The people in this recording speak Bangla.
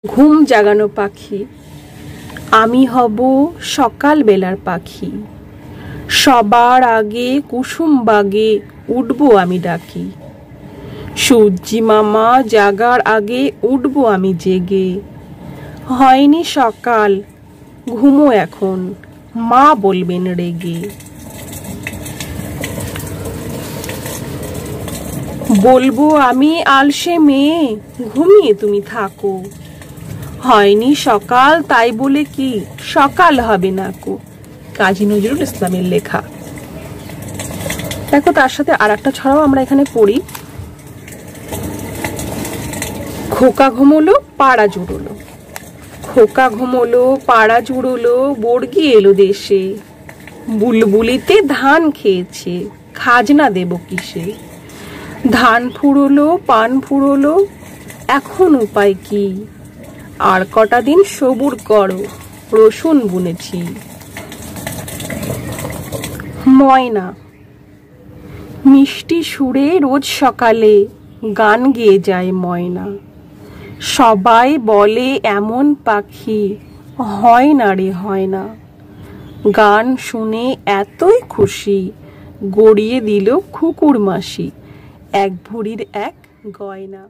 ঘুম জাগানো পাখি আমি হব সকাল বেলার পাখি, সবার আগে কুসুম বাগে উঠবো আমি ডাকি। সূর্যি মামা জাগার আগে উঠবো আমি জেগে। হয়নি সকাল ঘুমো এখন, মা বলবেন রেগে। বলবো আমি আলসে মেয়ে, ঘুমিয়ে তুমি থাকো। হয়নি সকাল তাই বলে কি সকাল হবে না কো। কাজী নজরুল ইসলামের লেখা। দেখো তার সাথে আর একটা ছড়াও আমরা এখানে পড়ি। খোকা ঘুমোলো পাড়া জুড়োলো, খোকা ঘুমোলো পাড়া জুড়োলো, বর্গি এলো দেশে। বুলবুলিতে ধান খেয়েছে, খাজনা দেব কিসে। ধান ফুরোলো পান ফুরোলো, এখন উপায় কি। আর কটা দিন সবুর করো, রসুন বুনেছি। ময়না মিষ্টি সুরে রোজ সকালে গান গেয়ে যায় ময়না। সবাই বলে এমন পাখি হয় না রে হয় না। গান শুনে এতই খুশি, গড়িয়ে দিল খুকুর মাসি এক ভরির এক গয়না।